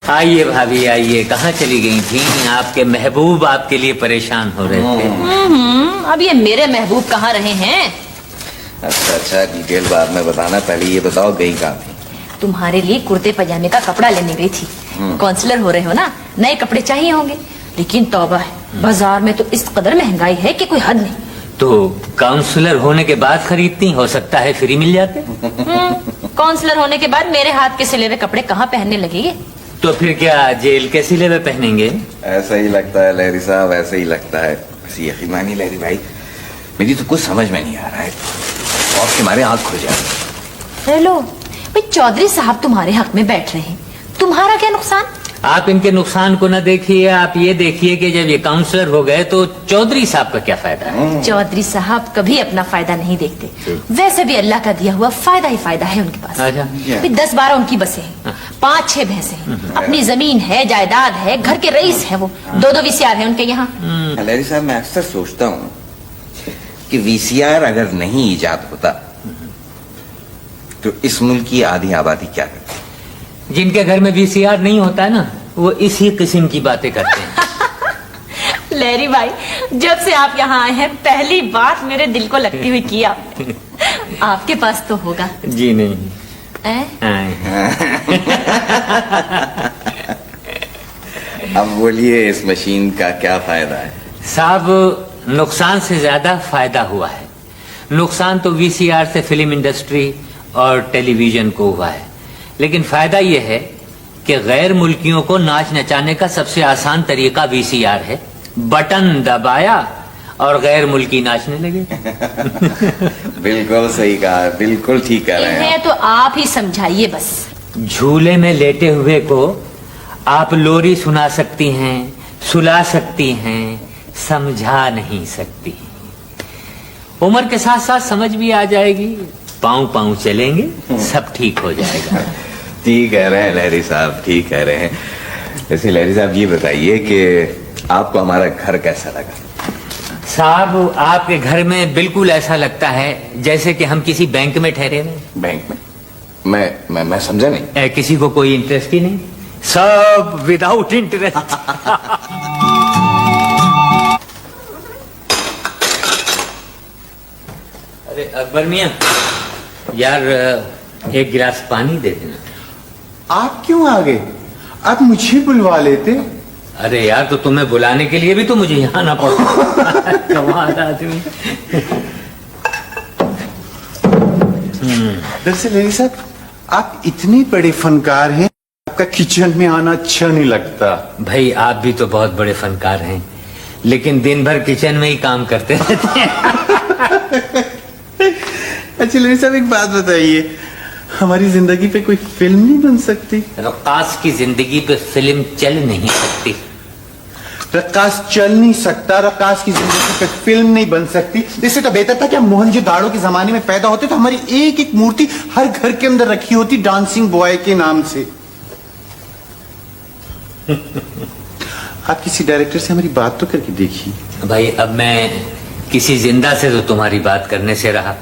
आइए भाभी आइए, कहाँ चली गई थी? आपके महबूब आपके लिए परेशान हो रहे थे। अब ये मेरे महबूब कहाँ रहे हैं? अच्छा, डिटेल बाद में बताना, पहले ये बताओ गई कहाँ थी? तुम्हारे लिए कुर्ते पजामे का कपड़ा लेने गई थी। काउंसलर हो रहे हो ना, नए कपड़े चाहिए होंगे। लेकिन तौबा है, बाजार में तो इस कदर महंगाई है कि कोई हद नहीं। तो काउंसलर होने के बाद खरीदती, हो सकता है फ्री मिल जाते। काउंसलर होने के बाद मेरे हाथ के सिले हुए कपड़े कहाँ पहनने लगेंगे? तो फिर क्या जेल के सिले में पहनेंगे? ऐसा ही लगता है लहरी साहब, ऐसा ही लगता है। बस यकीन मानिए लहरी भाई, मेरी तो कुछ समझ में नहीं आ रहा है और तुम्हारे आँख खुल जाए। हेलो भाई, चौधरी साहब तुम्हारे हक में बैठ रहे हैं, तुम्हारा क्या नुकसान? आप इनके नुकसान को न देखिए, आप ये देखिए कि जब ये काउंसलर हो गए तो चौधरी साहब का क्या फायदा है। चौधरी साहब कभी अपना फायदा नहीं देखते। वैसे भी अल्लाह का दिया हुआ फायदा ही फायदा है उनके पास। अच्छा। 10-12 उनकी बसें हैं, 5-6 भैंसे हैं, अपनी जमीन है, जायदाद है, घर के रईस है वो, 2-2 वीसीआर है उनके यहाँ। लहरी साहब, मैं अक्सर सोचता हूँ कि वीसीआर अगर नहीं इजाद होता तो इस मुल्क की आधी आबादी क्या करती? जिनके घर में वीसीआर नहीं होता है ना, वो इसी किस्म की बातें करते हैं। लहरी भाई, जब से आप यहाँ आए हैं पहली बात मेरे दिल को लगती हुई की आपने। आपके पास तो होगा। जी नहीं। अब बोलिए, इस मशीन का क्या फायदा है? साहब, नुकसान से ज्यादा फायदा हुआ है। नुकसान तो वीसीआर से फिल्म इंडस्ट्री और टेलीविजन को हुआ है, लेकिन फायदा यह है कि गैर मुल्कियों को नाच नचाने का सबसे आसान तरीका वीसीआर है। बटन दबाया और गैर मुल्की नाचने लगे। बिल्कुल सही कहा, बिल्कुल ठीक कह रहे हैं इन्हें तो आप ही समझाइए बस। झूले में लेटे हुए को आप लोरी सुना सकती हैं, सुला सकती हैं, समझा नहीं सकती। उम्र के साथ साथ समझ भी आ जाएगी, पाँव पाँव चलेंगे, सब ठीक हो जाएगा। ठीक कह रहे हैं लहरी साहब, ठीक कह रहे हैं। वैसे लहरी साहब, ये बताइए कि आपको हमारा घर कैसा लगा? साहब, आपके घर में बिल्कुल ऐसा लगता है जैसे कि हम किसी बैंक में ठहरे हैं। बैंक में? मैं समझा नहीं। किसी को कोई इंटरेस्ट ही नहीं, सब विदाउट इंटरेस्ट। अरे अकबर मियां, यार एक गिलास पानी दे देना। आप क्यों आ गए? आप मुझे बुलवा लेते। अरे यार, तो तुम्हें बुलाने के लिए भी तो मुझे यहाँ आना पड़ता। कमाल आदमी। दरअसल लहरी साहब, आप इतने बड़े फनकार हैं, आपका किचन में आना अच्छा नहीं लगता। भाई, आप भी तो बहुत बड़े फनकार हैं, लेकिन दिन भर किचन में ही काम करते रहते हैं। अच्छा लहरी साहब, एक बात बताइए, हमारी जिंदगी पे कोई फिल्म नहीं बन सकती? रक्कास की जिंदगी पे फिल्म चल नहीं सकती। रक्कास चल नहीं सकता, रक्कास की जिंदगी पे फिल्म नहीं बन सकती। इससे तो बेहतर था कि हम मोहनजोदाड़ो के जमाने में पैदा होते तो हमारी एक एक मूर्ति हर घर के अंदर रखी होती डांसिंग बॉय के नाम से। आप किसी डायरेक्टर से हमारी बात तो करके देखिए। भाई, अब मैं किसी जिंदा से तो तुम्हारी बात करने से रहा।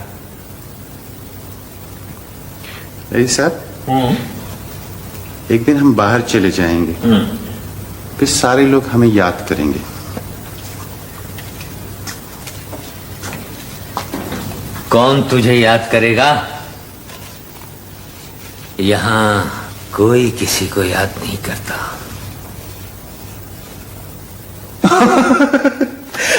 साहब, एक दिन हम बाहर चले जाएंगे, फिर सारे लोग हमें याद करेंगे। कौन तुझे याद करेगा? यहाँ कोई किसी को याद नहीं करता।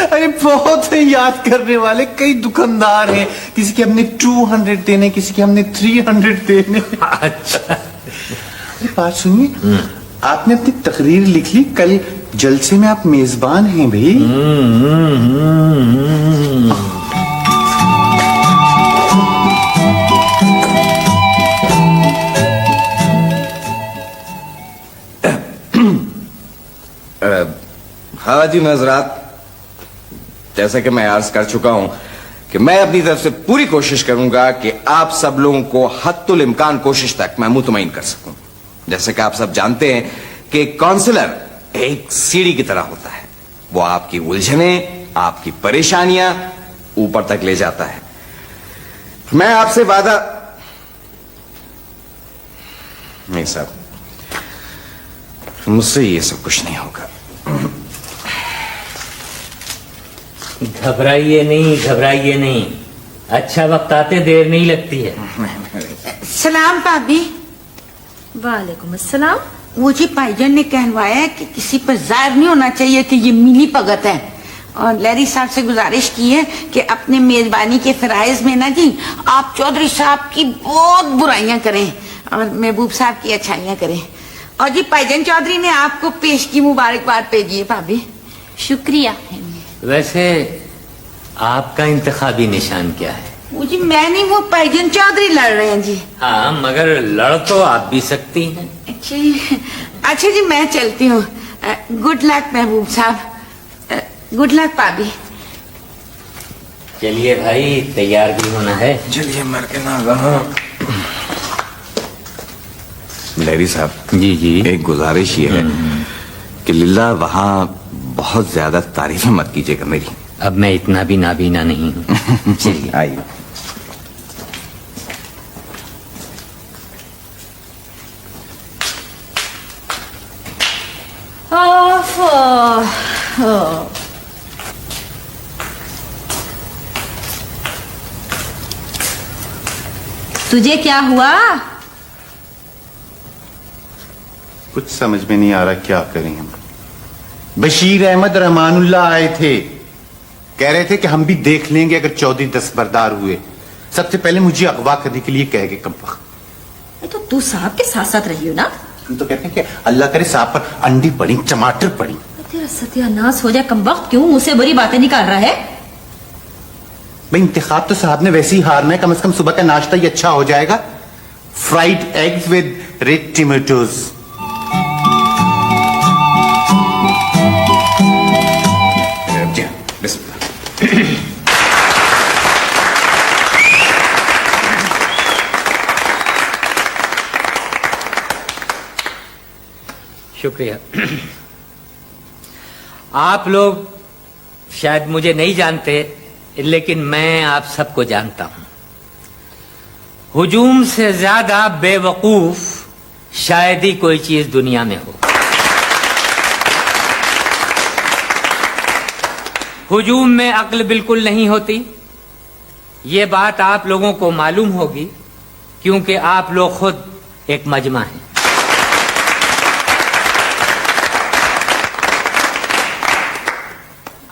अरे बहुत है याद करने वाले, कई दुकानदार हैं, किसी के हमने 200 देने, किसी के हमने 300 देने। अच्छा, बात सुनिए, आपने अपनी तकरीर लिख ली, कल जलसे में आप मेजबान हैं भाई। हाँ जी हज़रात, जैसा कि मैं अर्ज कर चुका हूं कि मैं अपनी तरफ से पूरी कोशिश करूंगा कि आप सब लोगों को हद्दुल इम्कान कोशिश तक मैं मुतमईन कर सकूं। जैसे कि आप सब जानते हैं कि काउंसलर एक सीढ़ी की तरह होता है, वो आपकी उलझने, आपकी परेशानियां ऊपर तक ले जाता है। मैं आपसे वादा नहीं साहब, मुझसे ये सब कुछ नहीं होगा। घबराइए नहीं, अच्छा वक्त आते देर नहीं लगती है। सलाम भाभी। वालेकुम अस्सलाम। वो जी भाईजान ने कहवाया है कि किसी पर जाहिर नहीं होना चाहिए कि ये मिली भगत है, और लहरी साहब से गुजारिश की है कि अपने मेजबानी के फराइज में ना जी आप चौधरी साहब की बहुत बुराइयां करें और महबूब साहब की अच्छाइयां करें। और जी भाईजान चौधरी ने आपको पेश की मुबारकबाद भेजी है भाभी। शुक्रिया। वैसे आपका इंतखाबी निशान क्या है? वो जी मैं नहीं, वो भाईजान चौधरी लड़ रहे हैं जी। हाँ, मगर लड़ तो आप भी सकती हैं। अच्छा जी मैं चलती हूँ। गुड लक महबूब साहब। गुड लक भाभी। चलिए भाई, तैयार भी होना है। चलिए मर के ना रहा। लहरी साहब जी एक गुजारिश ये है कि लीला वहां बहुत ज्यादा तारीफें मत कीजिएगा मेरी। अब मैं इतना भी नाबीना नहीं हूँ। चलिए आइए। तुझे क्या हुआ? कुछ समझ में नहीं आ रहा क्या करें हम। बशीर अहमद रहमानुल्लाह आए थे, कह रहे थे कि हम भी देख लेंगे अगर चौधरी दस्तबरदार हुए। सबसे पहले मुझे अगवा करने के लिए कह गए कमबख्त। तो तू साहब के साथ साथ रही हो ना? हम तो कहते हैं कि अल्लाह करे साहब पर अंडी पड़ी, टमाटर पड़ी। तेरा सत्यानाश हो जाए कमबख्त, क्यों मुंह से बुरी बातें निकाल रहा है? भाई इंतखाब तो साहब ने वैसे ही हारना है, कम से कम सुबह का नाश्ता ही अच्छा हो जाएगा। Fried eggs with red tomatoes. शुक्रिया। आप लोग शायद मुझे नहीं जानते, लेकिन मैं आप सबको जानता हूं। हुजूम से ज्यादा बेवकूफ शायद ही कोई चीज दुनिया में हो। हुजूम में अक्ल बिल्कुल नहीं होती। ये बात आप लोगों को मालूम होगी, क्योंकि आप लोग खुद एक मजमा हैं।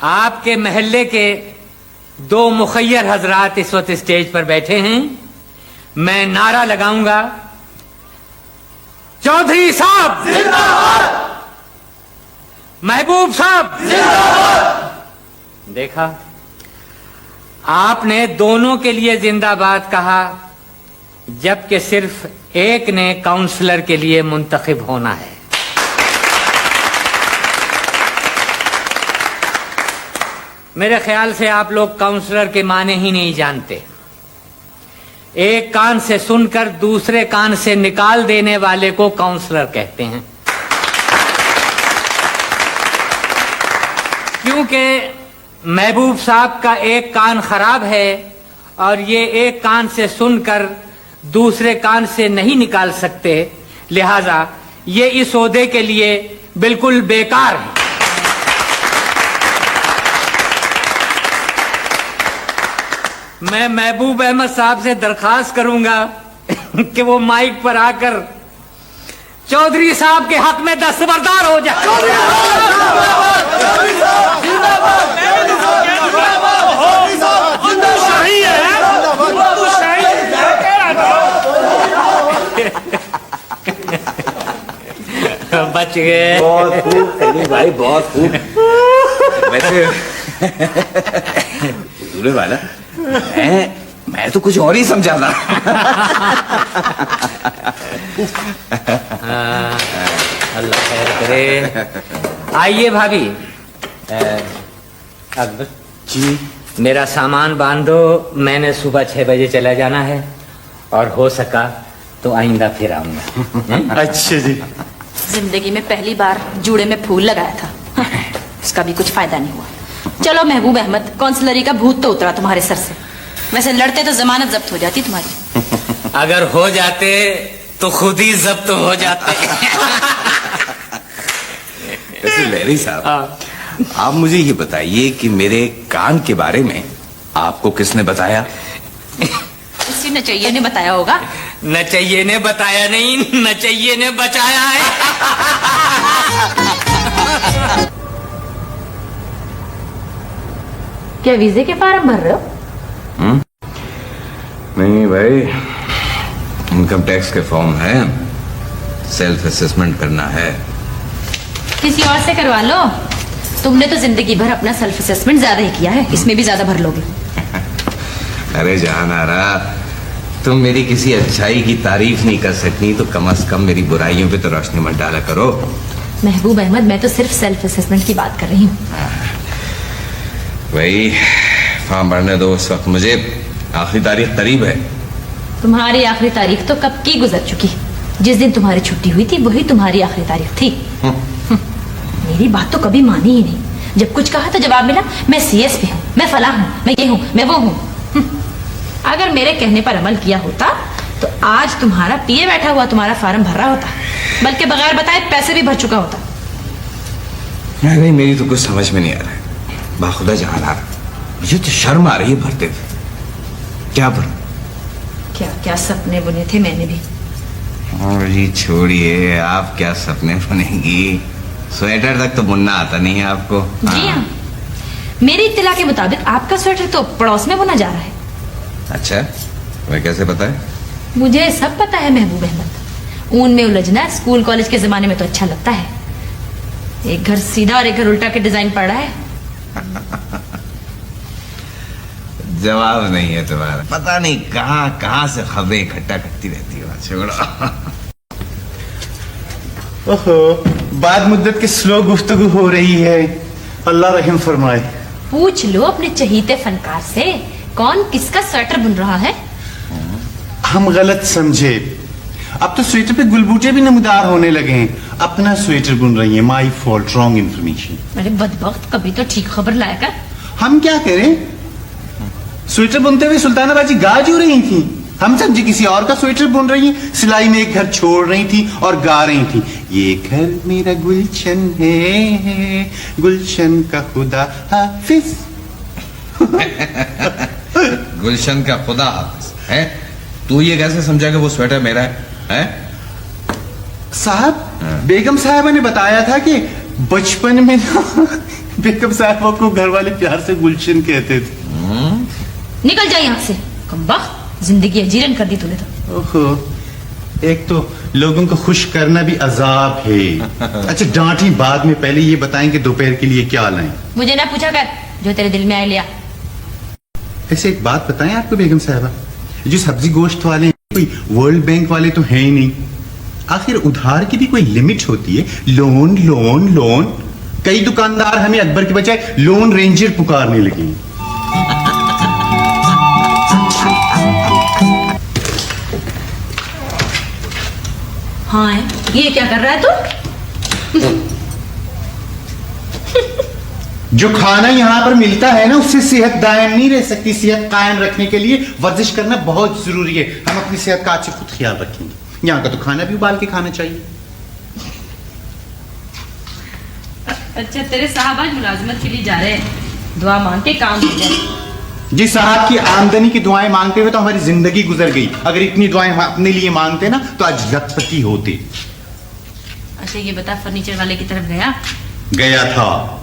आपके महल्ले के दो मुखय्यर हजरात इस वक्त स्टेज पर बैठे हैं। मैं नारा लगाऊंगा, चौधरी साहब जिंदाबाद, महबूब साहब जिंदाबाद। देखा, आपने दोनों के लिए जिंदाबाद कहा, जबकि सिर्फ एक ने काउंसलर के लिए मुंतखब होना है। मेरे ख्याल से आप लोग काउंसलर के माने ही नहीं जानते। एक कान से सुनकर दूसरे कान से निकाल देने वाले को काउंसलर कहते हैं। क्योंकि महबूब साहब का एक कान खराब है और ये एक कान से सुनकर दूसरे कान से नहीं निकाल सकते, लिहाजा ये इस ओहदे के लिए बिल्कुल बेकार है। मैं महबूब अहमद साहब से दरखास्त करूंगा कि वो माइक पर आकर चौधरी साहब के हक में दस्तबरदार हो जाए। बच गए। बहुत खूब सलीम भाई, बहुत खूब। वैसे दूल्हे वाला मैं तो कुछ और ही समझा था। अल्लाह खैर करे। आइए भाभी। अकबर जी मेरा सामान बांधो, मैंने सुबह 6 बजे चला जाना है और हो सका तो आइंदा फिर आऊंगा। अच्छा जी। जिंदगी में पहली बार जूड़े में फूल लगाया था, उसका भी कुछ फायदा नहीं हुआ। चलो महबूब अहमद, काउंसलरी का भूत तो उतरा तुम्हारे सर से। वैसे लड़ते तो जमानत जब्त हो जाती तुम्हारी। अगर हो जाते तो खुद ही जब्त हो जाते। वैसे लहरी साहब, आप मुझे ये बताइए कि मेरे कान के बारे में आपको किसने बताया? इसी नचैया ने बताया होगा। नचैये ने बताया नहीं, नचैये ने बचाया है। क्या वीजे के फार्म भर रहे हो? नहीं भाई, इनकम टैक्स के फॉर्म है, सेल्फ असेसमेंट करना है। किसी और से करवा लो। तुमने तो जिंदगी भर अपना सेल्फ असेसमेंट ज्यादा ही किया है, इसमें भी ज्यादा भर लोगे। अरे जहानारा, तुम मेरी किसी अच्छाई की तारीफ नहीं कर सकती तो कम से कम मेरी बुराइयों पे तो रोशनी मत डाला करो। महबूब अहमद, मैं तो सिर्फ सेल्फ असेसमेंट की बात कर रही हूँ। वही फॉर्म भरने दो, उस वक्त मुझे आखिरी तारीख करीब है। तुम्हारी आखिरी तारीख तो कब की गुजर चुकी। जिस दिन तुम्हारी छुट्टी हुई थी वही तुम्हारी आखिरी तारीख थी। मेरी बात तो कभी मानी ही नहीं। जब कुछ कहा तो जवाब मिला, मैं सीएसपी हूँ, मैं फलां हूँ, मैं ये हूँ, मैं वो हूँ। अगर मेरे कहने पर अमल किया होता तो आज तुम्हारा पीए बैठा हुआ तुम्हारा फार्म भर रहा होता, बल्कि बगैर बताए पैसे भी भर चुका होता। नहीं, मेरी तो कुछ समझ में नहीं आ रहा है। बाखुदा जहानारा, मुझे तो शर्म आ रही है भरते थे। क्या भर? क्या क्या सपने बुने थे मैंने भी। और जी छोड़िए, आप क्या सपने बुनेंगी? स्वेटर तक तो बुनना आता नहीं है आपको। जी हाँ, मेरी इत्तला के मुताबिक आपका स्वेटर तो पड़ोस में बुना जा रहा है। अच्छा, वह कैसे पता है? मुझे सब पता है महबूब अहमद। ऊन में उलझना स्कूल कॉलेज के जमाने में तो अच्छा लगता है। एक घर सीधा और एक घर उल्टा के डिजाइन पड़ रहा है। जवाब नहीं है तुम्हारा। पता नहीं कहाँ कहाँ से खबरें इकट्ठा करती रहती हो। छोड़ो। ओहो, बाद मुद्दत के स्लो गुफ्तगू हो रही है। अल्लाह रहम फरमाए। पूछ लो अपने चहीते फनकार से, कौन किसका स्वेटर बुन रहा है। हम गलत समझे। अब तो स्वेटर पे गुलबूटे भी नमदार होने लगे हैं। अपना स्वेटर बुन रही है। My fault, wrong information. अरे बदबख्त, कभी तो ठीक खबर लाया कर। हम क्या करें? स्वेटर बुनते हुए सुल्ताना बाजी गा जो रही थी। हम समझे किसी और का स्वेटर बुन रही हैं। सिलाई में एक घर छोड़ रही थी और गा रही थी, ये घर मेरा गुलशन है, गुलशन का खुदा हाफिज। गुलशन का खुदा हाफिज है? तू ये कैसे समझा कि वो स्वेटर मेरा है? साहब, बेगम साहबा ने बताया था कि बचपन में बेगम साहबा को घर वाले प्यार से गुलशन कहते थे। निकल जाए यहाँ से, कमबख्त, जिंदगी अजीरन कर दी तूने तो। ओहो, एक तो लोगों को खुश करना भी अजाब है। अच्छा, डांटी बाद में, पहले ये बताएं कि दोपहर के लिए क्या लाएं। मुझे ना पूछा कर, जो तेरे दिल में आए लिया। ऐसे एक बात बताएं आपको बेगम साहबा, जो सब्जी गोश्त वाले हैं, कोई वर्ल्ड बैंक वाले तो हैं ही नहीं। आखिर उधार की भी कोई लिमिट होती है। Loan loan loan. कई दुकानदार हमें अकबर के बजाय लोन रेंजर पुकारने लगे। हाँ, ये क्या कर रहा है तू? जो खाना यहाँ पर मिलता है ना, उससे सेहत दायम नहीं रह सकती। सेहत कायम रखने के लिए वर्जिश करना बहुत जरूरी है। हम अपनी सेहत का आज से खुद ख्याल रखेंगे। यहाँ का तो खाना भी उबाल के खाना चाहिए। अच्छा, तेरे साहब आज मुलाजमत के लिए जा रहे हैं, दुआ मांग के काम हो जाए। जी, साहब की आमदनी की दुआएं मांगते हुए तो हमारी जिंदगी गुजर गई। अगर इतनी दुआएं हम अपने लिए मांगते ना तो आज लखपति होते। अच्छा, ये बता, फर्नीचर वाले की तरफ गया था।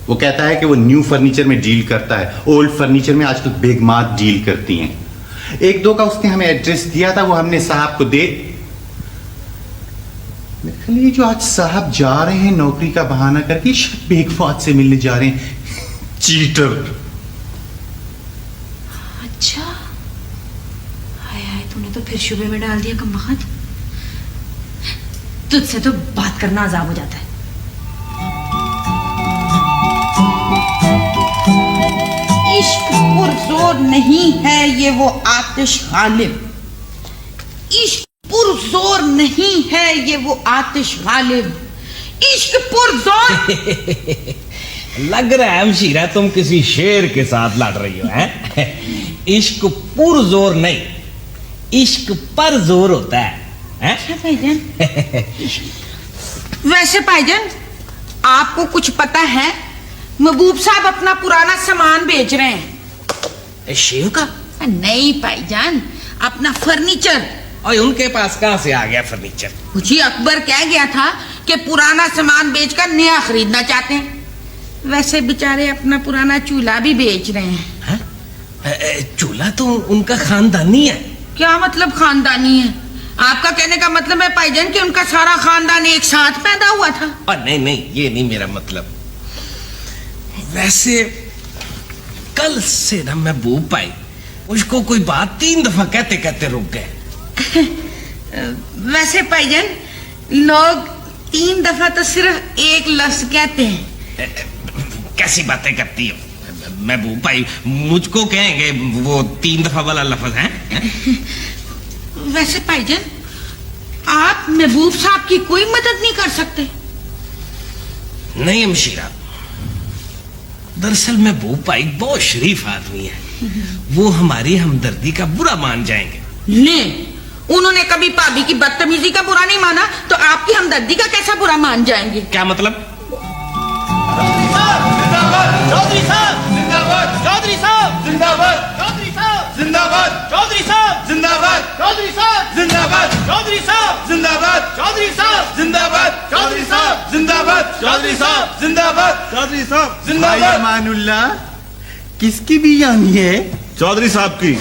वो कहता है कि वो न्यू फर्नीचर में डील करता है, ओल्ड फर्नीचर में आजकल बेगमात डील करती हैं। एक दो का उसने हमें एड्रेस दिया था, वो हमने साहब को दे। ये जो आज साहब जा रहे हैं नौकरी का बहाना करके, बेगमात से मिलने जा रहे हैं। चीटर। अच्छा, हाय हाय, तूने तो फिर शुबे में डाल दिया कमबख्त। तुझसे तो बात करना अजाब हो जाता है। इश्क पुरजोर नहीं है ये वो आतिश गालिब। इश्क पुरजोर नहीं है ये वो आतिश गालिब। इश्क पुरजोर। लग रहा है हमशीरा तुम किसी शेर के साथ लड़ रही हो, हैं? इश्क पुरजोर नहीं, इश्क पर जोर होता है, हैं? भाईजान, वैसे भाईजान आपको कुछ पता है? महबूब साहब अपना पुराना सामान बेच रहे हैं। शिव का? नहीं भाईजान, अपना फर्नीचर। और उनके पास कहां से आ गया फर्नीचर? मुझे अकबर कह गया था कि पुराना सामान बेचकर नया खरीदना चाहते हैं। वैसे बेचारे अपना पुराना चूल्हा भी बेच रहे हैं। चूल्हा तो उनका खानदानी है। क्या मतलब खानदानी है? आपका कहने का मतलब है भाईजान कि उनका सारा खानदान एक साथ पैदा हुआ था? और नहीं नहीं, ये नहीं मेरा मतलब। वैसे कल से ना महबूब भाई उसको कोई बात 3 दफा कहते कहते रुक गए। वैसे भाईजान लोग 3 दफा तो सिर्फ एक लफ्ज कहते हैं। कैसी बातें करती हो महबूब भाई? मुझको कहेंगे वो 3 दफा वाला लफ्ज है? वैसे भाईजान आप महबूब साहब की कोई मदद नहीं कर सकते? नहीं अमशीरा, दरअसल महबूब भाई बहुत शरीफ आदमी है। वो हमारी हमदर्दी का बुरा मान जाएंगे। ले, उन्होंने कभी भाभी की बदतमीजी का बुरा नहीं माना तो आपकी हमदर्दी का कैसा बुरा मान जाएंगे? क्या मतलब? चौधरी साहब जिंदाबाद, चौधरी साहब जिंदाबाद, चौधरी साहब जिंदाबाद, चौधरी साहब जिंदाबाद, चौधरी साहब जिंदाबाद, चौधरी साहब जिंदाबाद, चौधरी साहब जिंदाबाद, चौधरी साहब जिंदाबाद, चौधरी साहब जिंदाबाद, चौधरी साहब भाई जिंदाबाद। अमानुल्लाह, किसकी बिरयानी है? चौधरी साहब की।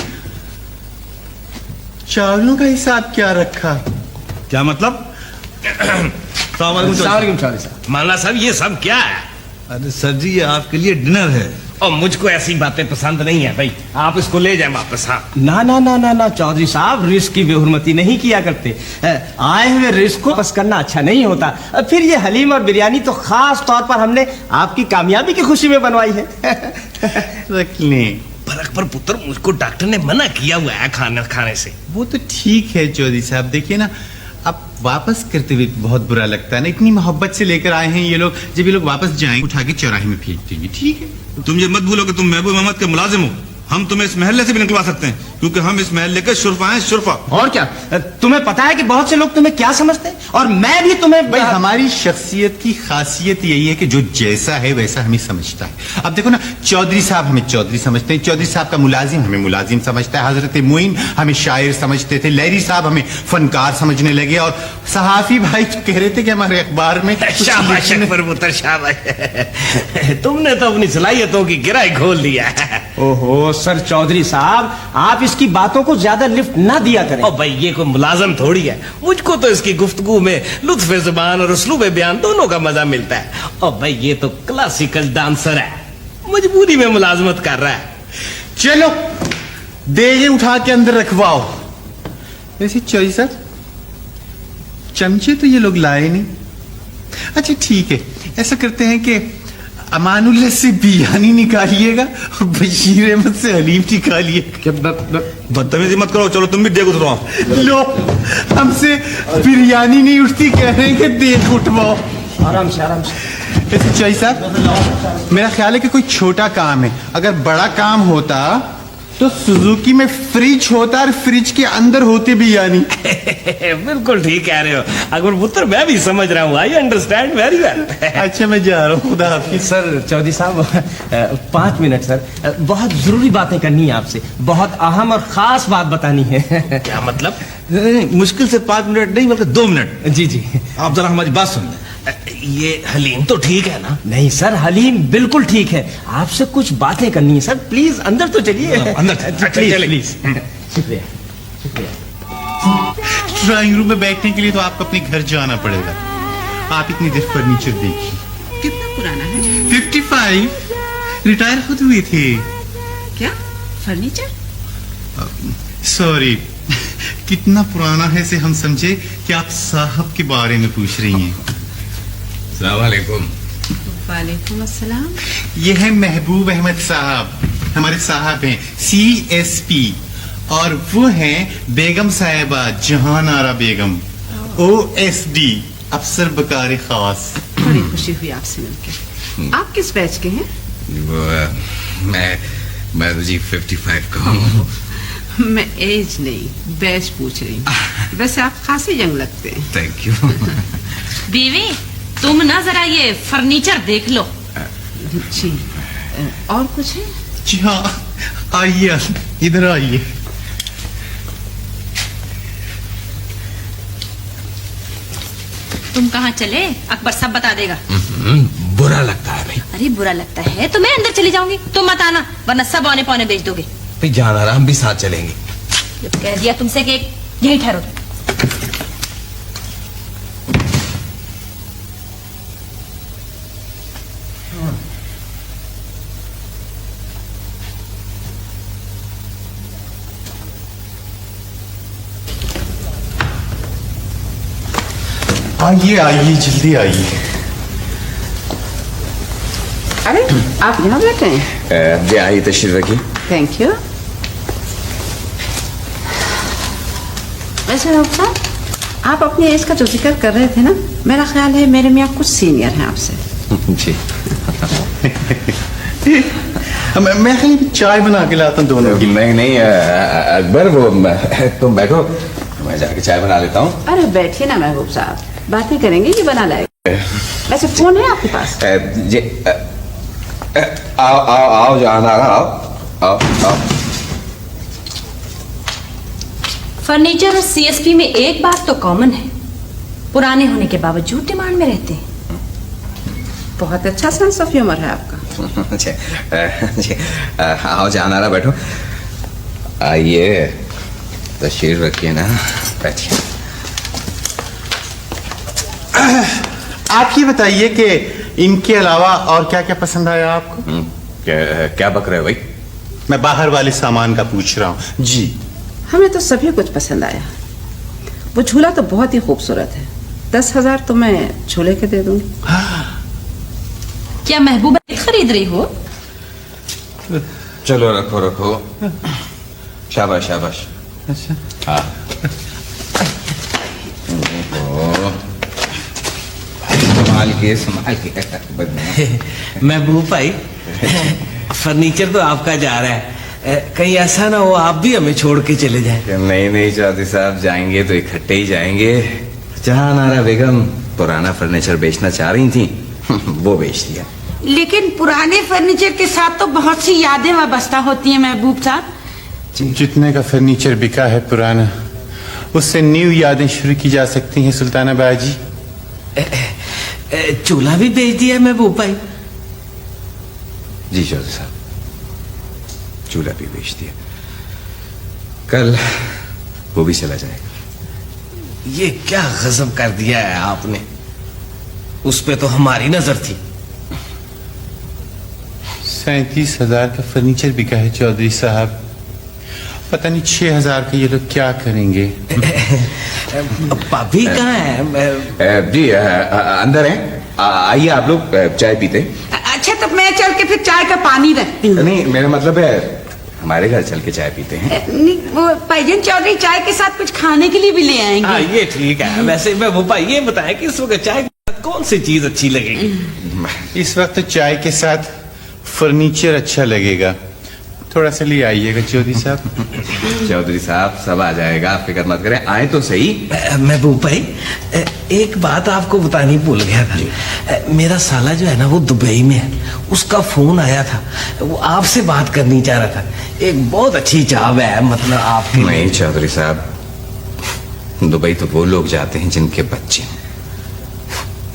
चावलों का हिसाब क्या रखा? क्या मतलब? चौधरी साहब। माला साहब ये सब क्या है? अरे सर जी, ये आपके लिए डिनर है। और मुझको ऐसी बातें पसंद नहीं है भाई, आप इसको ले जाए वापस। हाँ ना ना ना ना ना चौधरी साहब, रिस्क की बेहुरमती नहीं किया करते। आए हुए रिस्क को वापस करना अच्छा नहीं होता। फिर ये हलीम और बिरयानी तो खास तौर पर हमने आपकी कामयाबी की खुशी में बनवाई है। रख लें। पर अकबर पुत्र, मुझको डॉक्टर ने मना किया हुआ है खाने से। वो तो ठीक है चौधरी साहब, देखिए ना, अब वापस करते हुए बहुत बुरा लगता है ना। इतनी मोहब्बत से लेकर आए हैं ये लोग, जब ये लोग वापस जाएंगे उठा के चौराहे में फेंक देंगे। ठीक है, तुम ये मत भूलो कि तुम महबूब अहमद के मुलाजिम हो। हम तुम्हें इस महल्ले से भी निकलवा सकते हैं, क्योंकि हम इस महल्ले के शुरफा हैं, शुरफा। और क्या, तुम्हें पता है कि बहुत से लोग तुम्हें क्या समझते हैं, और मैं भी तुम्हें। भाई हमारी शख्सियत की खासियत यही है कि जो जैसा है वैसा हमें समझता है। अब देखो ना, चौधरी साहब हमें चौधरी समझते हैं, चौधरी साहब का मुलाजिम हमें मुलाजिम समझता है, हजरत मोइन हमें शायर समझते थे, लहरी साहब हमें फनकार समझने लगे, और सहाफी भाई तो कह रहे थे कि हमारे अखबार में शाबाश अकबर पुत्र, शाबाश। तुमने तो अपनी सलाहियतों की गिराई खोल दिया है। ओहो सर चौधरी साहब, आप इसकी बातों को ज्यादा लिफ्ट ना दिया करें। ओ भाई, ये कोई मुलाजम थोड़ी है। मुझको तो इसकी गुफ्तगू में लुत्फ जुबान और उसलूब बयान दोनों का मजा मिलता है। ओ भाई, ये तो क्लासिकल डांसर है, मजबूरी में मुलाजमत कर रहा है। चलो देगे उठा के अंदर रखवाओ। वैसे चौधरी साहब, चमचे तो ये लोग लाए नहीं। अच्छा ठीक है, ऐसा करते हैं कि अमानुल्लाह से बिरयानी निकालिएगा और बशीर अहमद से हलीम निकालिएगा। बदतमीजी मत करो, चलो तुम भी देख उतरवाओ। लो, हमसे बिरयानी नहीं उठती, कह रहे हैं कि देख उठवाओ। आराम से आराम से। ऐसे चौधरी साहब, मेरा ख्याल है कि कोई छोटा काम है। अगर बड़ा काम होता तो सुजुकी में फ्रिज होता और फ्रिज के अंदर होती बिरयानी। बिल्कुल ठीक कह रहे हो अकबर पुत्र, मैं भी समझ रहा हूँ। I understand very well. अच्छा मैं जा रहा हूँ, खुदा हाफिज। सर चौधरी साहब 5 मिनट सर, बहुत जरूरी बातें करनी है आपसे, बहुत अहम और खास बात बतानी है। क्या मतलब? नहीं, मुश्किल से 5 मिनट नहीं बल्कि 2 मिनट। जी जी। आप जरा हमारी बात सुन लें। ये हलीम तो ठीक है ना? नहीं सर, हलीम बिल्कुल ठीक है। आपसे कुछ बातें करनी है सर, प्लीज अंदर तो चलिए। अंदर प्लीज चलिए। प्लीज। शुक्रिया शुक्रिया। ड्राइंग रूम में बैठने के लिए तो आपको अपने घर जाना पड़ेगा। आप इतनी देर फर्नीचर देखिए। कितना पुराना है? 55, रिटायर खुद हुए थे। क्या फर्नीचर? सॉरी, कितना पुराना है से हम समझे कि आप साहब के बारे में पूछ रही हैं। अस्सलामुअलैकुम। वालेकुम अस्सलाम। ये है महबूब अहमद साहब, हमारे साहब हैं CSP, और वो हैं बेगम साहिबा जहान आरा बेगम, OSD, अफसर बकार खास। बड़ी खुशी हुई आपसे मिलकर। आप किस बैच के हैं? मैं तो जी 55 का हूँ। मैं एज नहीं बैच पूछ रही हूँ। वैसे आप खासी यंग लगते हैं। Thank you. बीवी, तुम ना जरा ये फर्नीचर देख लो। जी और कुछ है? जी हाँ, आइए इधर आइए। तुम कहाँ चले? अकबर सब बता देगा। बुरा लगता है भाई। अरे बुरा लगता है तो मैं अंदर चली जाऊंगी, तुम मत आना वरना सब औने पौने बेच दोगे। भाई जाना रहा, हम भी साथ चलेंगे। जब कह दिया तुमसे कि यही ठहरो। आइए आइए, जल्दी आइए। अरे आप यहाँ बैठे हैं? जी आइए, तशरीफ रखिए। Thank you. वैसे डॉक्टर साहब, आप अपनी एज का जो जिक्र कर रहे थे ना, मेरा ख्याल है मेरे मियाँ कुछ सीनियर हैं आपसे। जी मैं खाली चाय बना के लाता हूँ दोनों की। नहीं अकबर, वो तुम बैठो, मैं जाके चाय बना लेता हूँ। अरे बैठिए ना महबूब साहब, बातें करेंगे ये बना लाएगा। वैसे फोन है आपके पास? जी आओ आओ आओ जाना, आओ आओ आओ। फर्नीचर और सीएसपी में एक बात तो कॉमन है, पुराने होने के बावजूद डिमांड में रहते हैं। बहुत अच्छा सेंस ऑफ ह्यूमर है आपका। जी आओ जाना, बैठो। आइए तशरीफ रखिए ना, बैठिए। आप ये बताइए कि इनके अलावा और क्या क्या पसंद आया आपको? क्या बक रहे हो भाई? मैं बाहर वाले सामान का पूछ रहा हूँ जी। हमें तो सभी कुछ पसंद आया। वो झूला तो बहुत ही खूबसूरत है। 10,000 तो मैं झूले के दे दूंगी। क्या महबूबा खरीद रही हो? चलो रखो रखो, शाबाश शाबाश। अच्छा हाँ संभाल के महबूब भाई, फर्नीचर तो आपका जा रहा है, कहीं ऐसा ना हो आप भी हमें छोड़ के चले जाएं। नहीं नहीं चौधरी साहब, जाएंगे तो इकट्ठे ही जाएंगे। जहां नारा बेगम पुराना फर्नीचर बेचना चाह रही थी, वो बेच दिया। लेकिन पुराने फर्नीचर के साथ तो बहुत सी यादें वाबस्ता होती हैं महबूब साहब। जितने का फर्नीचर बिका है पुराना, उससे न्यू यादें शुरू की जा सकती हैं सुल्ताना बाजी। चूल्हा भी बेच दिया महबूब भाई? जी चौधरी साहब, चूल्हा भी बेच दिया, कल वो भी चला जाएगा। ये क्या गजब कर दिया है आपने, उस पे तो हमारी नजर थी। 37,000 का फर्नीचर बिका है चौधरी साहब। पता नहीं 6,000 का ये लोग क्या करेंगे। भाभी कहाँ है? जी अंदर हैं, आइए आप लोग चाय पीते। अच्छा तो मैं चल के फिर चाय का पानी रखती हूँ। नहीं मेरा मतलब है हमारे घर चल के चाय पीते हैं। नहीं, वो भाईजान चौधरी चाय के साथ कुछ खाने के लिए भी ले आएंगे। हाँ ये ठीक है। वैसे महबूब भाई ये बताएं कि इस वक्त चाय के साथ कौन सी चीज अच्छी लगेगी? इस वक्त तो चाय के साथ फर्नीचर अच्छा लगेगा। थोड़ा सा ले आइएगा चौधरी साहब। चौधरी साहब सब आ जाएगा, आप फिक्र मत करें, आए तो सही। महबूब भाई एक बात आपको बतानी भूल गया था। मेरा साला जो है ना वो दुबई में है, उसका फोन आया था, वो आपसे बात करनी चाह रहा था। एक बहुत अच्छी जॉब है, मतलब आपके। नहीं चौधरी साहब, दुबई तो वो लोग जाते हैं जिनके बच्चे,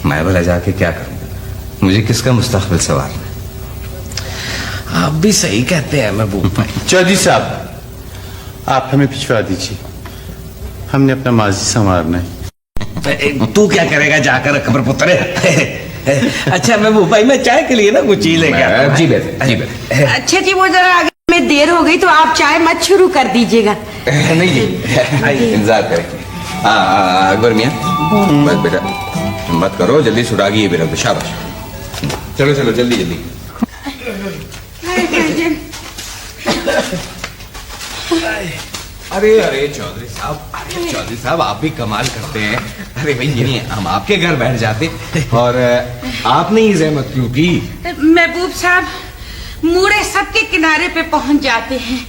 मैं भला जाके क्या करूंगा? मुझे किसका मुस्तकबिल सवार? आप भी सही कहते हैं महबूब भाई। चौधरी साहब आप हमें भिजवा दीजिए, हमने अपना माजी संवारना है। तू क्या करेगा जाकर अकबर पुत्र? अच्छा महबूब भाई मैं चाय के लिए ना कुछ चीज लेके आता हूं। जी बेटे, जी बेटे। अच्छा जी, वो जरा अगर में देर हो गई तो आप चाय मत शुरू कर दीजिएगा। नहीं जी, इंतजार करेंगे। अकबर मियाँ, बस बेटा मत करो, जल्दी सुराग ये बेटा, शाबाश। चलो चलो जल्दी जल्दी। अरे अरे चौधरी साहब, अरे चौधरी साहब आप भी कमाल करते हैं। अरे भाई ये नहीं, हम आपके घर बैठ जाते और आपने ही जहमत क्यों की? महबूब साहब मूड़े सबके किनारे पे पहुंच जाते हैं,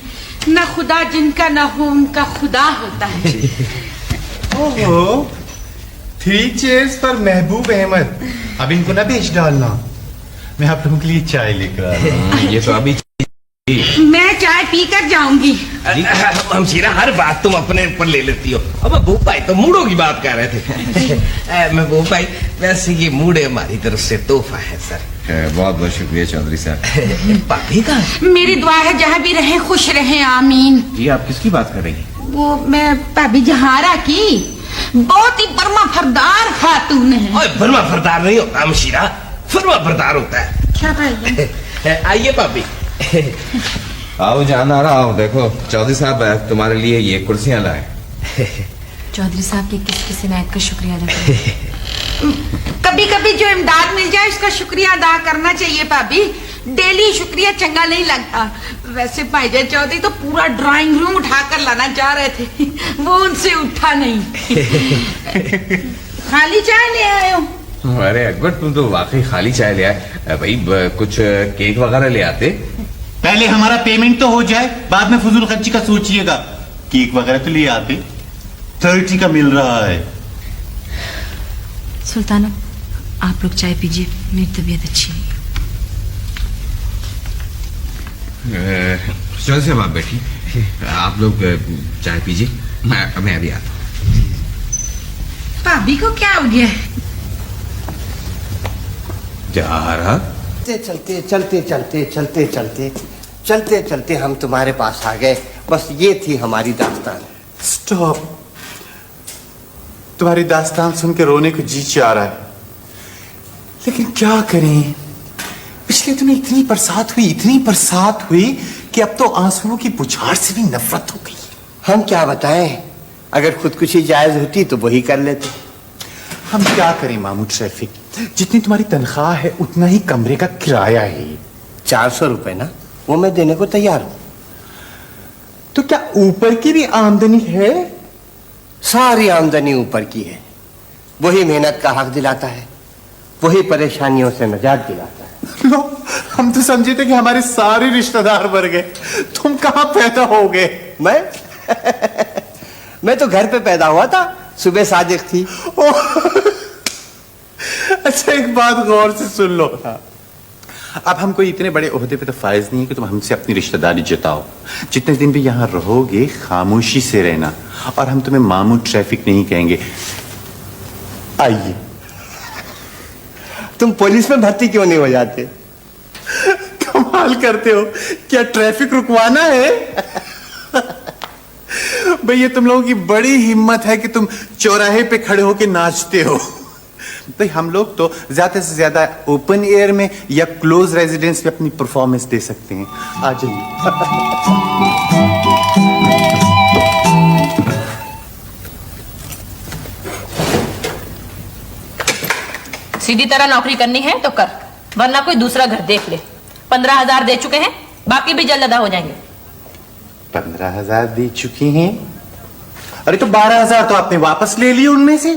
न खुदा जिनका न हो उनका खुदा होता है। ओहो, 3 चेयर्स पर महबूब अहमद। अब इनको ना भेज डालना, मैं आप लोगों के लिए चाय लेकर आ रहा हूं। ये तो अभी मैं चाय पी कर जाऊंगी। हमशीरा, हर बात तुम अपने ऊपर ले लेती हो। अब महबूब भाई तो मूडों की बात कर रहे थे। महबूब भाई, वैसे ये मूड हमारी तरफ से तोहफा है सर। बहुत बहुत शुक्रिया चौधरी साहब। भाभी का मेरी दुआ है जहाँ भी रहे खुश रहे, आमीन। ये आप किसकी बात कर रही हैं? वो मैं भाभी जहारा की, बहुत ही फरमा फरदार खातून है। ओए, फरमा फरदार नहीं होता हमशीरा, फरमा फरदार होता है। क्या भाई? आइए भाभी। आओ जान, आ रहा हूँ। देखो चौधरी साहब तुम्हारे लिए ये कुर्सियां लाए। चौधरी साहब की किस इनायत का शुक्रिया अदा करें। कभी कभी जो इमदाद मिल जाए उसका शुक्रिया अदा करना चाहिए भाभी। डेली शुक्रिया चंगा नहीं लगता। वैसे भाईजान चौधरी तो पूरा ड्राइंग रूम उठा कर लाना चाह रहे थे, वो उनसे उठा नहीं। खाली चाय ले आए हो? अरे अकबर, तुम तो वाकई खाली चाय ले आए। भाई कुछ केक वगैरह ले आते। पहले हमारा पेमेंट तो हो जाए, बाद में फजूल खर्ची का सोचिएगा। केक वगैरह तो ले आते। 30 का मिल रहा है। सुल्ताना, आप लोग चाय पीजिए, मेरी तबीयत अच्छी नहीं है। चौधरी साहब आप बैठिए, आप लोग चाय पीजिए, मैं अभी आता हूँ। भाभी को क्या हो गया? जहारा, चलते चलते चलते चलते चलते चलते चलते हम तुम्हारे पास आ गए। बस ये थी हमारी दास्तान। स्टॉप। तुम्हारी दास्तान सुन के रोने को जी चाह रहा है, लेकिन क्या करें। पिछले दिनों इतनी बरसात हुई कि अब तो आंसुओं की बुझार से भी नफरत हो गई। हम क्या बताएं, अगर खुदकुशी जायज होती तो वही कर लेते। हम क्या करें मामू ट्रैफिक, जितनी तुम्हारी तनख्वाह है उतना ही कमरे का किराया है। 400 रुपए ना, वो मैं देने को तैयार हूं। तो क्या ऊपर की भी आमदनी है? सारी आमदनी ऊपर की है। वही मेहनत का हक दिलाता है, वही परेशानियों से निजात दिलाता है। लो, हम तो समझे थे कि हमारे सारे रिश्तेदार मर गए। तुम कहां पैदा हो गए? मैं मैं तो घर पे पैदा हुआ था, सुबह सादिक थी। अच्छा, एक बात गौर से सुन लो। अब हम कोई इतने बड़े ओहदे पे तो फायज नहीं है कि तुम हमसे अपनी रिश्तेदारी जताओ। जितने दिन भी यहां रहोगे खामोशी से रहना, और हम तुम्हें मामू ट्रैफिक नहीं कहेंगे। आइए। तुम पुलिस में भर्ती क्यों नहीं हो जाते? कमाल करते हो, क्या ट्रैफिक रुकवाना है? भाई ये तुम लोगों की बड़ी हिम्मत है कि तुम चौराहे पे खड़े होके नाचते हो। भाई हम लोग तो ज्यादा से ज्यादा ओपन एयर में या क्लोज रेजिडेंस में अपनी परफॉर्मेंस दे सकते हैं। आ जाइए। सीधी तरह नौकरी करनी है तो कर, वरना कोई दूसरा घर देख ले। 15,000 दे चुके हैं, बाकी भी जल्द अदा हो जाएंगे। 15,000 दे चुके हैं? अरे तो 12,000 तो आपने वापस ले लिए उनमें से।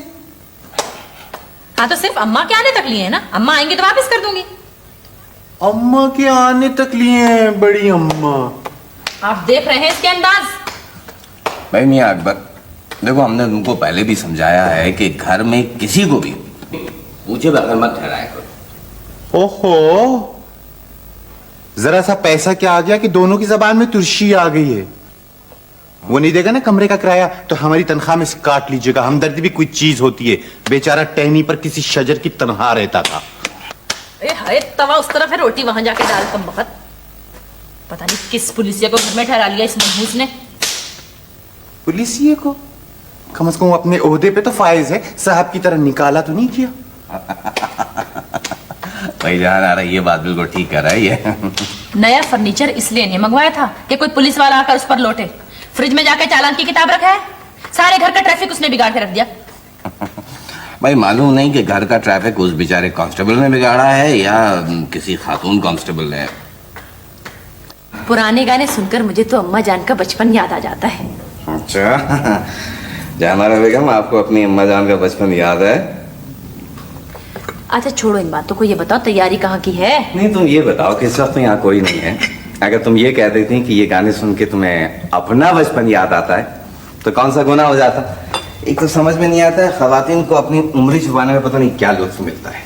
हाँ, तो सिर्फ अम्मा के आने तक लिए हैं ना, अम्मा आएंगे तो वापस कर दूंगी। अम्मा के आने तक लिए हैं? बड़ी अम्मा। आप देख रहे हैं इसके अंदाज। भाई मियां अकबर, देखो हमने तुमको पहले भी समझाया है कि घर में किसी को भी पूछे बगैर मत ठहराया करो। ओहो, जरा सा पैसा क्या आ गया कि दोनों की जबान में तुर्शी आ गई है। वो नहीं देगा ना कमरे का किराया, तो हमारी तनख्वाह में से काट लीजिएगा। हमदर्दी भी कोई चीज होती है। बेचारा टहनी पर किसी शजर की तनहा रहता था। हाय, तवा उस तरफ है, रोटी वहां जाके डाल। कम वक्त, पता नहीं किस पुलिसिया को घर में ठहरा लिया इस मनहूस ने। पुलिसिया को? कम से कम अपने ओहदे पे तो फायज है, साहब की तरह निकाला तो नहीं किया। भाई जान आ रहा है, ये बात बिल्कुल ठीक कर रहा है ये। नया फर्नीचर इसलिए नहीं मंगवाया था कि कोई पुलिस वाला आकर उस पर लौटे। फ्रिज में जाकर चालान की किताब रखा है, सारे घर का ट्रैफिक उसने बिगाड़ के रख दिया। भाई मालूम नहीं कि घर का ट्रैफिक उस बेचारे कांस्टेबल ने बिगाड़ा है या किसी खातून कांस्टेबल ने। पुराने गाने सुनकर मुझे तो अम्मा जान का बचपन याद आ जाता है। अच्छा जहानारा बेगम, आपको अपनी अम्मा जान का बचपन याद है? अच्छा छोड़ो इन बातों को, ये बताओ तैयारी कहाँ की है? नहीं, तुम ये बताओ कि इस वक्त यहाँ कोई नहीं है। अगर तुम ये कह देती कि ये गाने सुन के तुम्हें अपना बचपन याद आता है तो कौन सा गुनाह हो जाता। एक तो समझ में नहीं आता है खवातीन को अपनी उम्र छुपाने में पता नहीं क्या लुत्फ मिलता है।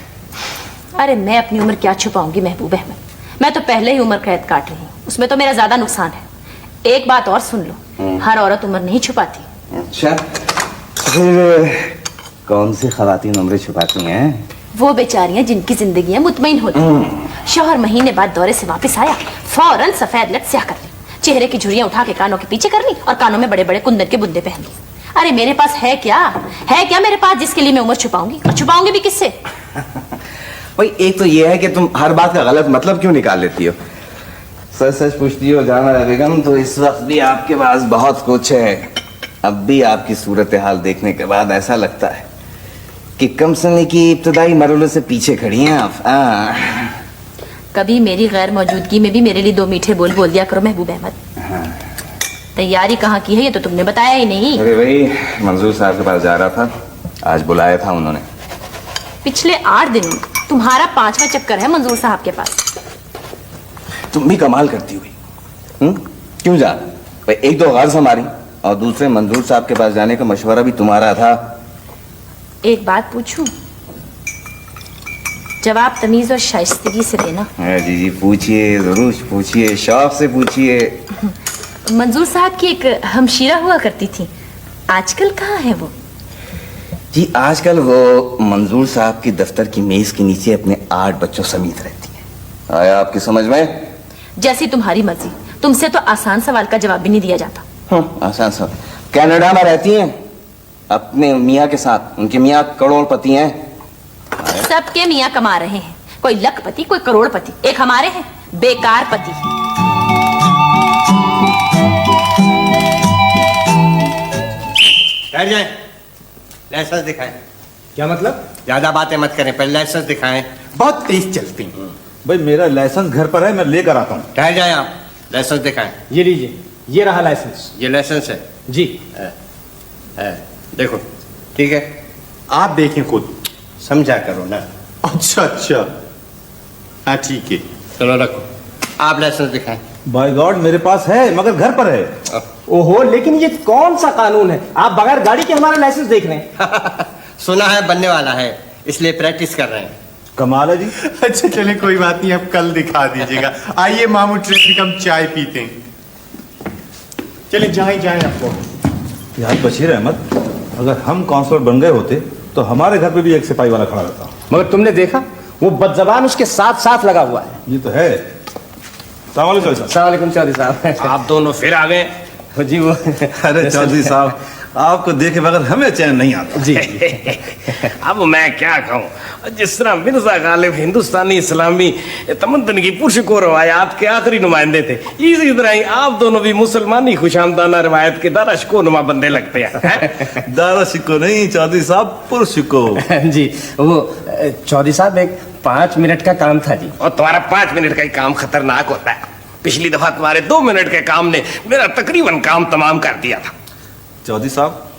अरे मैं अपनी उम्र क्या छुपाऊंगी महबूब अहमद, मैं तो पहले ही उम्र कैद काट रही हूँ, उसमें तो मेरा ज्यादा नुकसान है। एक बात और सुन लो, हर औरत उम्र नहीं छुपाती। अच्छा, फिर कौन सी खवातीन उम्र छुपाती हैं? वो बेचारियां जिनकी जिंदगियां मुतमईन होती हैं। शौहर महीने बाद दौरे से वापस आया, फौरन सफेद लट स्याह कर ली, चेहरे की झुर्रियां उठा के कानों के पीछे कर ली और कानों में बड़े बड़े कुंदन के बुंदे पहन ली। अरे मेरे पास है क्या मेरे पास जिसके लिए मैं उम्र छुपाऊंगी, और छुपाऊंगी भी किससे? भाई एक तो ये है कि तुम हर बात का गलत मतलब क्यों निकाल लेती हो। सच सच पूछती हो जाना बेगम, तो इस वक्त भी आपके पास बहुत कुछ है। अब भी आपकी सूरत हाल देखने के बाद ऐसा लगता है कि कम समय की इब्तदाई मरहलों से पीछे खड़ी हैं आप। कभी मेरी गैर मौजूदगी में भी मेरे लिए 2 मीठे बोल बोल दिया करो महबूब अहमद। तैयारी कहाँ की है ये तो तुमने बताया ही नहीं। अरे भाई मंजूर साहब के पास जा रहा था, आज बुलाया था उन्होंने। पिछले 8 दिनों में तुम्हारा 5वां चक्कर है मंजूर साहब के पास। तुम भी कमाल करती हुई। क्यों जा भाई, एक तो गर्ज हमारी और दूसरे मंजूर साहब के पास जाने का मशवरा भी तुम्हारा था। एक बात पूछूं, जवाब तमीज और शाइस्तगी से देना। जी जी पूछिए, जरूर पूछिए, शौक से पूछिए। मंजूर साहब की एक हमशीरा हुआ करती थी, आजकल कहाँ है वो? जी आजकल वो मंजूर साहब की दफ्तर की मेज के नीचे अपने 8 बच्चों समेत रहती हैं। आया आपकी समझ में? जैसी तुम्हारी मर्जी, तुमसे तो आसान सवाल का जवाब भी नहीं दिया जाता। आसान सवाल। कनाडा में रहती हैं अपने मियाँ के साथ, उनके मियाँ करोड़पति हैं। सबके मियाँ कमा रहे हैं, कोई लखपति कोई करोड़पति, एक हमारे हैं बेकार पति। ठहर जाए, लाइसेंस दिखाएं। क्या मतलब? ज्यादा बातें मत करें, पहले लाइसेंस दिखाएं। बहुत तेज चलती हैं। भाई मेरा लाइसेंस घर पर है, मैं लेकर आता हूँ। ठहर जाए आप, लाइसेंस दिखाएं। ये लीजिए, ये रहा लाइसेंस। ये लाइसेंस है जी। देखो ठीक है, आप देखें खुद। समझा करो ना। अच्छा अच्छा, हाँ ठीक है। चलो रखो, आप लाइसेंस दिखाएं। बाय गॉड मेरे पास है मगर घर पर है। ओहो, लेकिन ये कौन सा कानून है, आप बगैर गाड़ी के हमारा लाइसेंस देख रहे हैं? सुना है बनने वाला है, इसलिए प्रैक्टिस कर रहे हैं। कमाल है जी। अच्छा चले कोई बात नहीं, अब कल दिखा दीजिएगा। आइए मामू ट्रैफिक, हम चाय पीते हैं। चले जाए आपको। यार बशीर अहमद, अगर हम काउंसलर बन गए होते तो हमारे घर पे भी एक सिपाही वाला खड़ा रहता। मगर तुमने देखा, वो बदजबान उसके साथ साथ लगा हुआ है। ये तो है। सलाम वालेकुम चौधरी साहब। आप दोनों फिर आ गए जी। वो अरे चौधरी साहब, आपको देखे बगैर हमें चैन नहीं आता। जी। अब मैं क्या कहूँ, जिस तरह मिर्जा गालिब हिंदुस्तानी इस्लामी तमद्दुन की पुरस्कार रवायात के आखिरी नुमाइंदे थे, इसी तरह ही आप दोनों भी मुसलमानी खुशामदाना रवायत के दारा शिको नुमा बंदे लगते हैं। दारा शिको नहीं चौधरी साहब, पुरशिको। जी। वो चौधरी साहब, एक 5 मिनट का काम था जी। और तुम्हारा 5 मिनट का ही काम खतरनाक होता है। पिछली दफा तुम्हारे 2 मिनट के काम ने मेरा तकरीबन काम तमाम कर दिया था। चौधरी साहब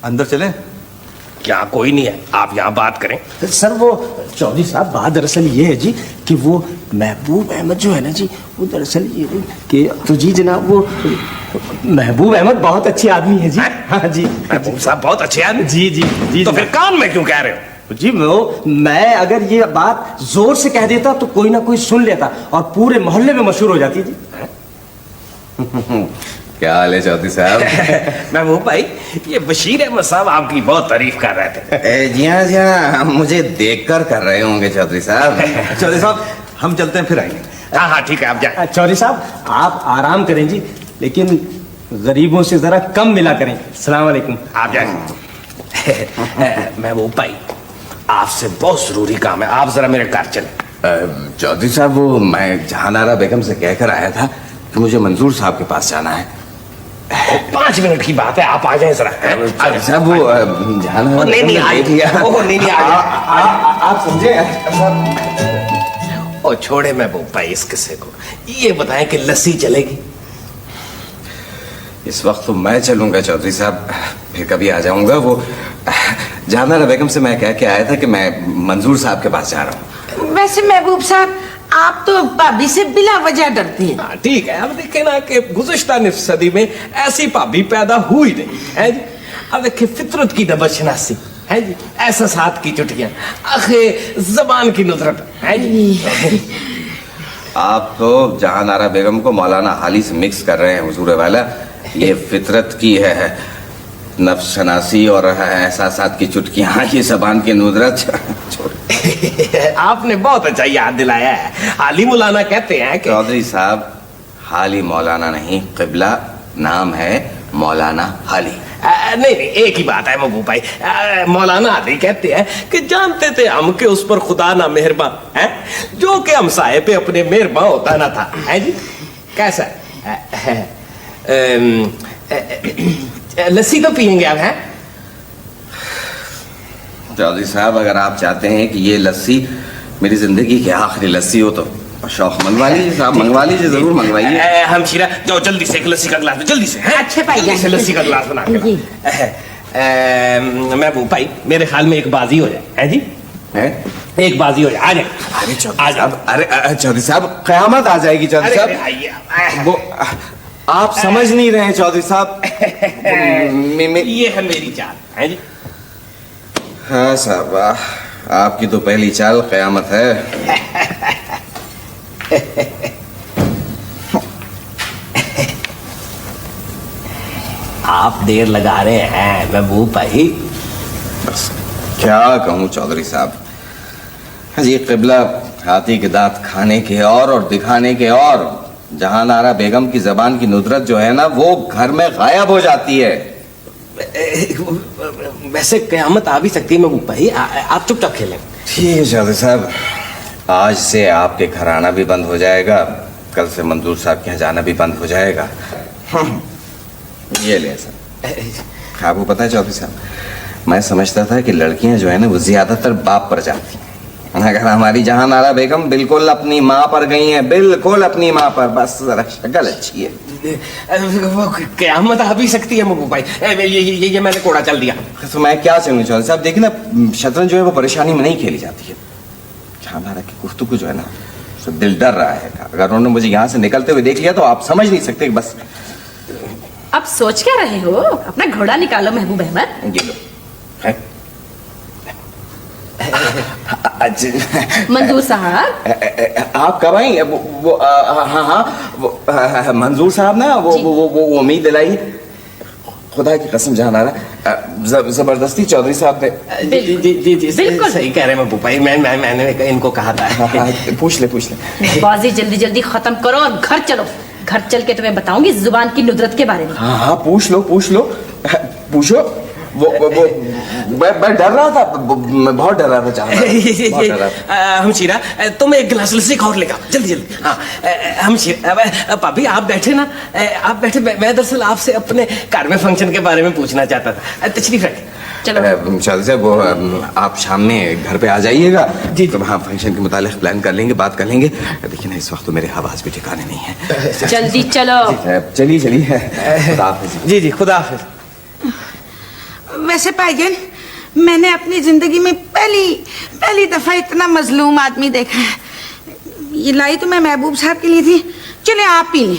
अंदर चलें? क्या कोई नहीं है, आप यहाँ बात करें। सर वो चौधरी साहब, बात दरअसल ये है जी कि वो महबूब अहमद जो है ना जी, वो दरअसल ये है कि तो जी जनाब, वो महबूब अहमद बहुत अच्छे आदमी है जी। हाँ जी, महबूब साहब बहुत अच्छे आदमी। जी जी जी। तो फिर कान में क्यों कह रहे हो जी? मैं अगर ये बात जोर से कह देता तो कोई ना कोई सुन लेता और पूरे मोहल्ले में मशहूर हो जाती जी। क्या हाल है चौधरी साहब? महबूब भाई, ये बशीर अहमद साहब आपकी बहुत तारीफ कर रहे थे। जी हाँ, मुझे देखकर कर रहे होंगे चौधरी साहब। चौधरी साहब हम चलते हैं, फिर आएंगे। हाँ हाँ ठीक है, आप जाए। चौधरी साहब आप आराम करें जी, लेकिन गरीबों से जरा कम मिला करें। अस्सलाम वालेकुम। आप जाए। महबूब भाई, आपसे बहुत जरूरी काम है, आप जरा मेरे घर चले। चौधरी साहब, वो मैं जहानारा बेगम से कहकर आया था कि मुझे मंजूर साहब के पास जाना है। 5 मिनट की बात है, आप आ जाए जरा। साहब वो जहानारा नहीं आप समझे। और छोड़े महबूब भाई इस किस्से को, ये बताएं कि लस्सी चलेगी? इस वक्त तो मैं चलूंगा चौधरी साहब, फिर कभी आ जाऊंगा। वो जहानारा बेगम से मैं कह के आया था कि मैं मंजूर साहब के पास जा रहा हूँ। वैसे महबूब साहब, आप तो भाभी से बिला वजह डरती हैं। ठीक है, अब देखे ना कि गुज़िश्ता निस्फ सदी में ऐसी भाभी पैदा हुई नहीं है जी। अब देखिए फितरत की दबशनासी है जी, ऐसा साथ की चुटकियां, आखे जबान की नुजरत है जी। आप तो जहां नारा बेगम को मौलाना हाली से मिक्स कर रहे हैं हुजूर वाला। ये फितरत की है नफ्सनासी और एहसासात की चुटकियां, ये जबान की नुजरत। आपने बहुत अच्छा याद दिलाया है। हाली मौलाना कहते हैं कि चौधरी साहब, हाली मौलाना नहीं, किबला नाम है मौलाना हाली। नहीं नहीं, एक ही बात है महबूब भाई। मौलाना हाली कहते हैं कि जानते थे हम कि उस पर खुदा ना मेहरबान है, जो कि हमसाये पे अपने मेहरबान होता ना था, है जी। कैसा लस्सी तो पियेंगे आप? हैं चौधरी साहब, अगर आप चाहते हैं कि ये लस्सी मेरी जिंदगी की आखिरी लस्सी हो तो शौक मंगवा लीजिए साहब, मंगवा लीजिए, जरूर मंगवाइए। हम शीरा जाओ जल्दी से एक लस्सी का गिलास, जल्दी से। अच्छे भाई, जल्दी से लस्सी का गिलास बना के। महबूब भाई, मेरे ख्याल में एक बाजी हो जाए, है जी। एक बाजी हो जाए, आ जाए। अरे चौधरी साहब, अरे चौधरी साहब, कयामत आ जाएगी चौधरी साहब। वो आप समझ नहीं रहे हैं चौधरी साहब। ये है मेरी चाल, है जी। हाँ साहब, आपकी तो पहली चाल कयामत है। आप देर लगा रहे हैं महबूब भाई। बस क्या कहूँ चौधरी साहब, ये किबला हाथी के दांत खाने के और दिखाने के और जहां नारा बेगम की जबान की नुदरत जो है ना, वो घर में गायब हो जाती है। वैसे कयामत आ भी सकती है महबूब भाई, आप चुपचाप खेलें। ठीक है चौधरी साहब, आज से आपके घर आना भी बंद हो जाएगा, कल से मंजूर साहब के यहाँ जाना भी बंद हो जाएगा। ये ले सर। आपको पता है चौधरी साहब, मैं समझता था कि लड़कियां जो है ना वो ज्यादातर बाप पर जाती हैं, अगर हमारी जहां नारा बेगम बिल्कुल अपनी माँ पर गई हैं, बिल्कुल अपनी माँ पर, बस जरा शक्ल अच्छी है। कयामत आ भी सकती है महबूब भाई। ये मैंने कोड़ा चल दिया। तो मैं क्या चाहूँ चौधरी साहब, देखिए ना, शतरंज जो है वो परेशानी में नहीं खेली जाती है। जहां नारा की गुफ्तगू जो है ना, तो दिल डर रहा है। अगर उन्होंने मुझे यहाँ से निकलते हुए देख लिया तो आप समझ नहीं सकते। बस अब सोच क्या रहे हो? अपना घोड़ा निकालो महबूब अहमद। ये लो है। मंजूर साहब, आप कब आई? वो हाँ, मंजूर साहब ना, वो उम्मीद दिलाई, खुदा की कसम जान आ रहा, जबरदस्ती चौधरी साहब ने। जी बिल्कुल सही कह रहे हैं महबूब भाई। मैंने इनको कहा था। पूछ ले। बाजी जल्दी जल्दी खत्म करो और घर चलो। घर चल के तुम्हें बताऊंगी जुबान की नुदरत के बारे में। हाँ, पूछ लो पूछो। वो मैं डर रहा था, मैं बहुत डर रहा था। हम शीरा, तुम एक गिलास लस्सी और लेगा जल्दी। हाँ, हम शीरा, भाभी आप बैठे ना, आप बैठे। मैं दरअसल आपसे अपने घर में फंक्शन के बारे में पूछना चाहता था। तशरीफ रखें। चलो चौधरी साहब, वो आप शाम में घर पे आ जाइएगा जी, तो हाँ फंक्शन के मुतालिक प्लान कर लेंगे, बात कर लेंगे। देखिए ना, इस वक्त तो मेरे आवाज भी ठिकाने नहीं है। जल्दी चलो। चलिए। खुदा हाफिज। जी खुदा हाफिज। वैसे भाईजान, मैंने अपनी जिंदगी में पहली दफा इतना मजलूम आदमी देखा है। ये लाई तो मैं महबूब साहब के लिए थी। चले आप पी लें।